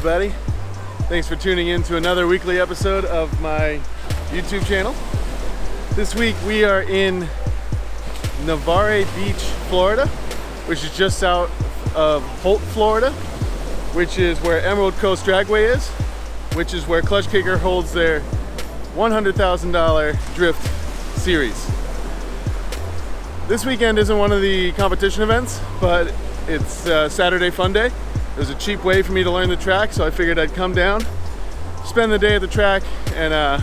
everybody. Thanks for tuning in to another weekly episode of my YouTube channel. This week we are in Navarre Beach, Florida, which is just south of Holt, Florida, which is where Emerald Coast Dragway is, which is where Klutch Kicker holds their $100,000 drift series. This weekend isn't one of the competition events, but it's Saturday Funday. It was a cheap way for me to learn the track, so I figured I'd come down, spend the day at the track, and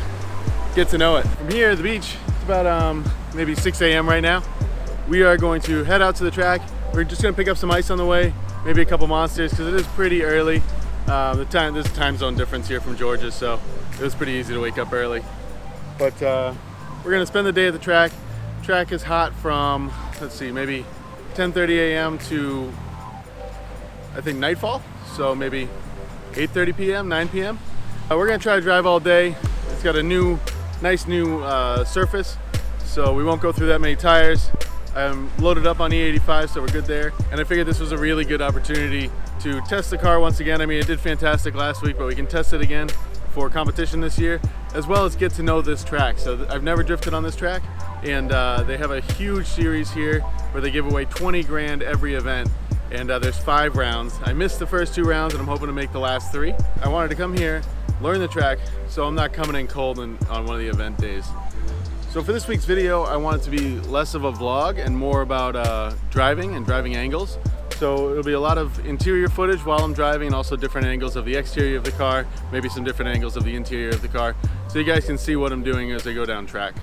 get to know it. From here at the beach, it's about maybe 6 a.m. right now. We are going to head out to the track. We're just going to pick up some ice on the way, maybe a couple monsters, because it is pretty early. There's a time zone difference here from Georgia, so it was pretty easy to wake up early. But we're going to spend the day at the track. Track is hot from, let's see, maybe 10:30 a.m. to I think nightfall, so maybe 8:30 p.m., 9 p.m. We're gonna try to drive all day. It's got a nice new surface, so we won't go through that many tires. I'm loaded up on E36, so we're good there. And I figured this was a really good opportunity to test the car once again. I mean, it did fantastic last week, but we can test it again for competition this year, as well as get to know this track. So I've never drifted on this track, and they have a huge series here where they give away 20 grand every event. And there's 5 rounds. I missed the first 2 rounds and I'm hoping to make the last 3. I wanted to come here, learn the track, so I'm not coming in cold on one of the event days. So for this week's video, I want it to be less of a vlog and more about driving and driving angles. So it'll be a lot of interior footage while I'm driving, and also different angles of the exterior of the car, maybe some different angles of the interior of the car, so you guys can see what I'm doing as I go down track.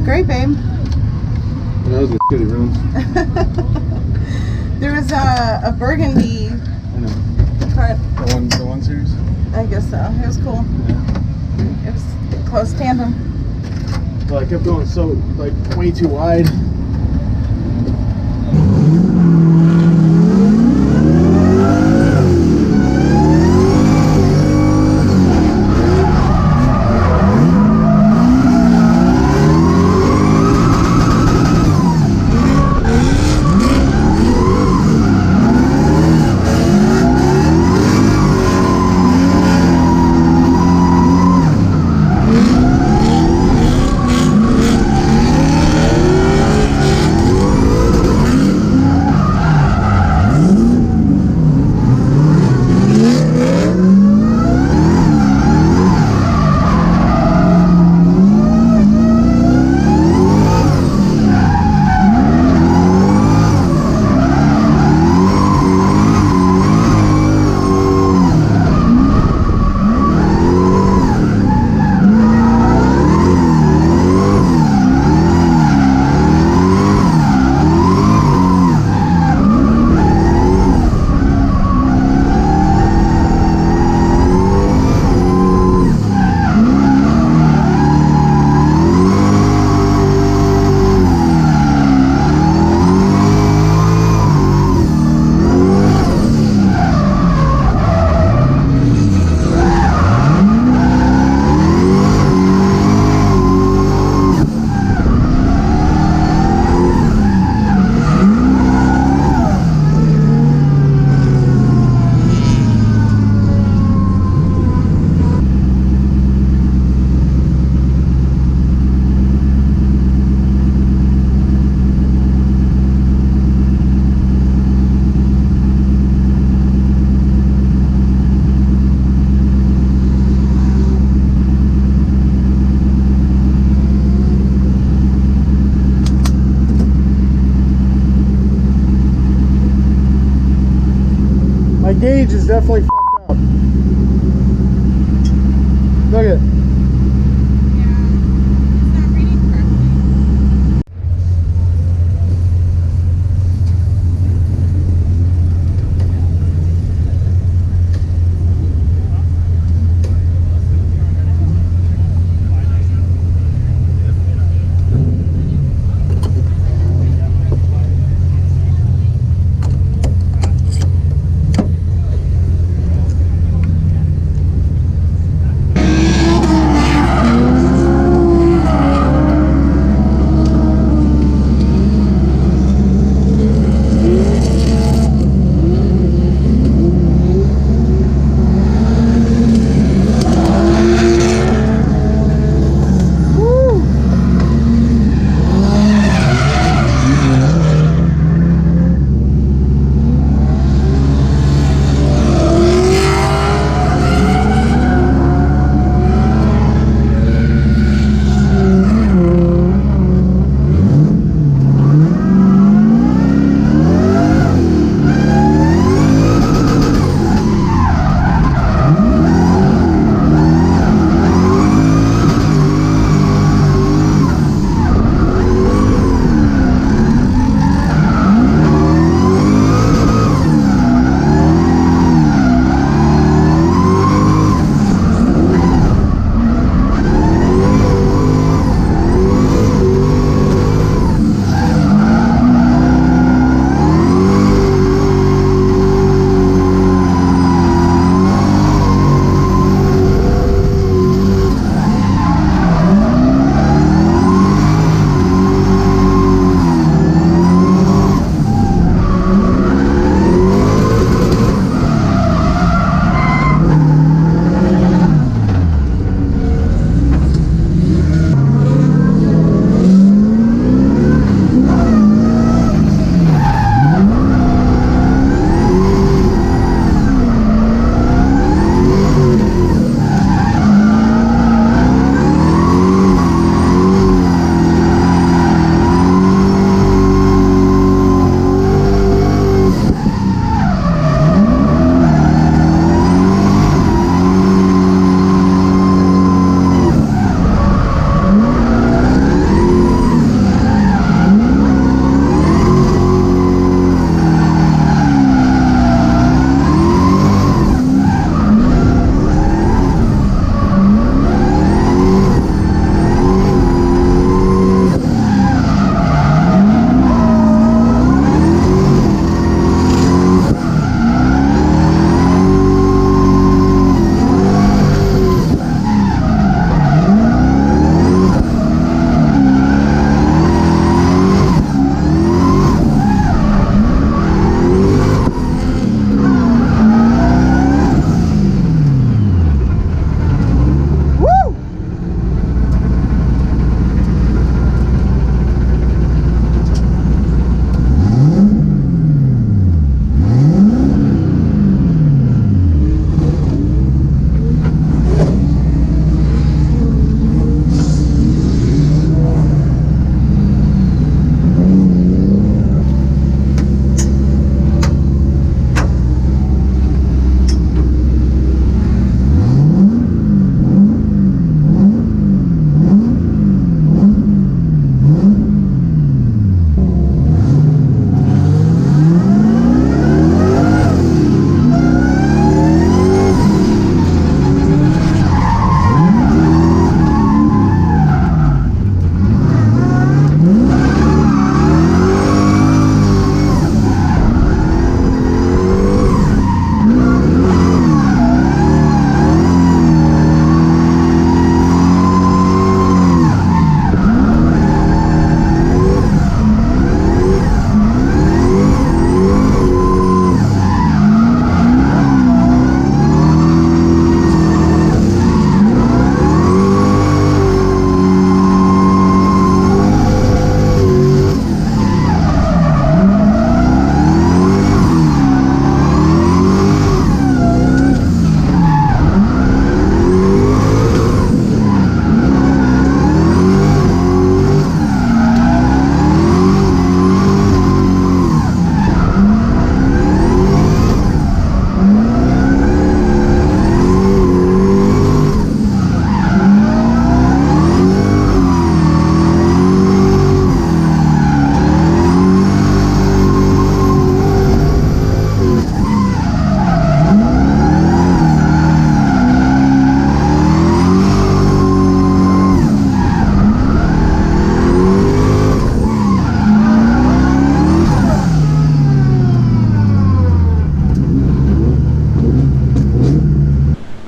Great, babe. That was a shitty room. There was a burgundy. I know. Car. The one series? I guess so. It was cool. Yeah. It was close tandem. Well, I kept going so, like, way too wide. gauge is definitely fucked up. Look at it. It's not reading correctly.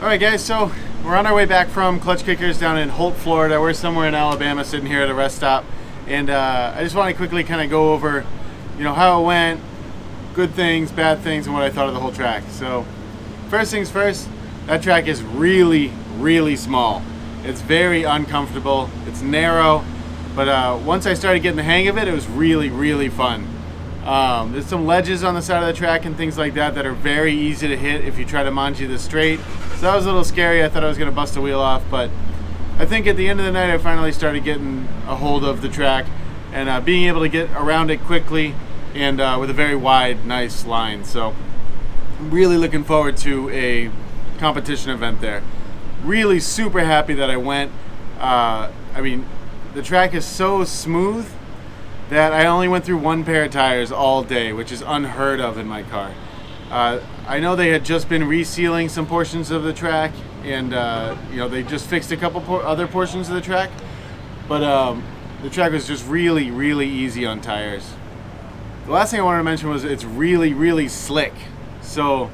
Alright guys, so we're on our way back from Klutch Kickers down in Holt, Florida. We're somewhere in Alabama sitting here at a rest stop. And I just want to quickly kind of go over, how it went, good things, bad things, and what I thought of the whole track. So first things first, that track is really, really small. It's very uncomfortable, it's narrow, but once I started getting the hang of it, it was really, really fun. There's some ledges on the side of the track and things like that are very easy to hit if you try to manji this straight. So that was a little scary. I thought I was going to bust a wheel off, but I think at the end of the night I finally started getting a hold of the track and being able to get around it quickly and with a very wide, nice line. So I'm really looking forward to a competition event there. Really super happy that I went. I mean, the track is so smooth that I only went through one pair of tires all day, which is unheard of in my car. I know they had just been resealing some portions of the track, and they just fixed a couple other portions of the track, but the track was just really, really easy on tires. The last thing I wanted to mention was it's really, really slick. So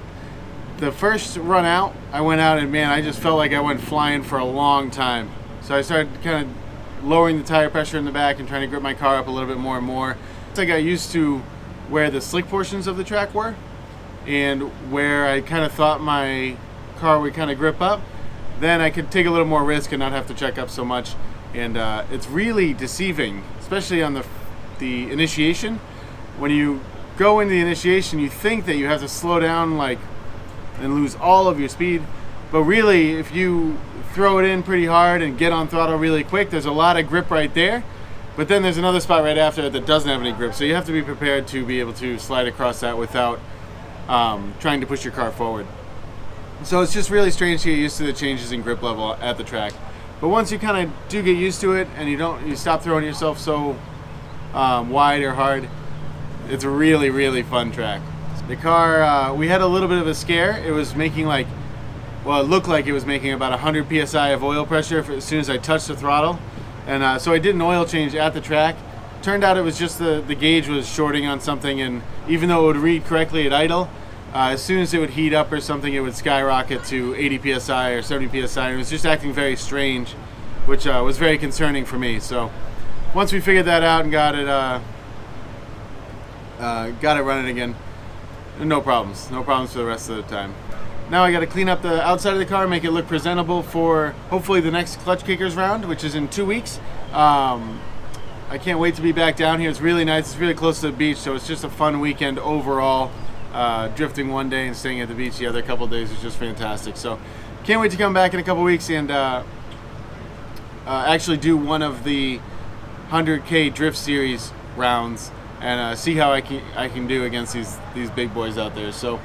the first run out, I went out and man, I just felt like I went flying for a long time. So I started kind of lowering the tire pressure in the back and trying to grip my car up a little bit more and more. Once I got used to where the slick portions of the track were and where I kind of thought my car would kind of grip up, then I could take a little more risk and not have to check up so much. And it's really deceiving, especially on the initiation. When you go into the initiation, you think that you have to slow down and lose all of your speed, but really if you throw it in pretty hard and get on throttle really quick, there's a lot of grip right there, but then there's another spot right after it that doesn't have any grip, so you have to be prepared to be able to slide across that without trying to push your car forward. So it's just really strange to get used to the changes in grip level at the track, but once you kind of do get used to it and you stop throwing yourself so wide or hard, it's a really, really fun track. The car, we had a little bit of a scare. It was making it looked like it was making about 100 psi of oil pressure as soon as I touched the throttle. And so I did an oil change at the track. Turned out it was just the gauge was shorting on something, and even though it would read correctly at idle, as soon as it would heat up or something, it would skyrocket to 80 psi or 70 psi. And it was just acting very strange, which was very concerning for me. So once we figured that out and got it running again, no problems for the rest of the time. Now I got to clean up the outside of the car, make it look presentable for hopefully the next Klutch Kickers round, which is in 2 weeks. I can't wait to be back down here. It's really nice. It's really close to the beach, so it's just a fun weekend overall. Drifting one day and staying at the beach the other couple of days is just fantastic. So can't wait to come back in a couple weeks and actually do one of the 100K Drift Series rounds and see how I can do against these big boys out there. So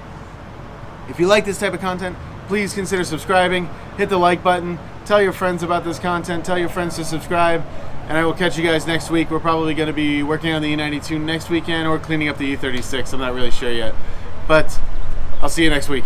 if you like this type of content, please consider subscribing, hit the like button, tell your friends about this content, tell your friends to subscribe, and I will catch you guys next week. We're probably going to be working on the E92 next weekend or cleaning up the E36. I'm not really sure yet, but I'll see you next week.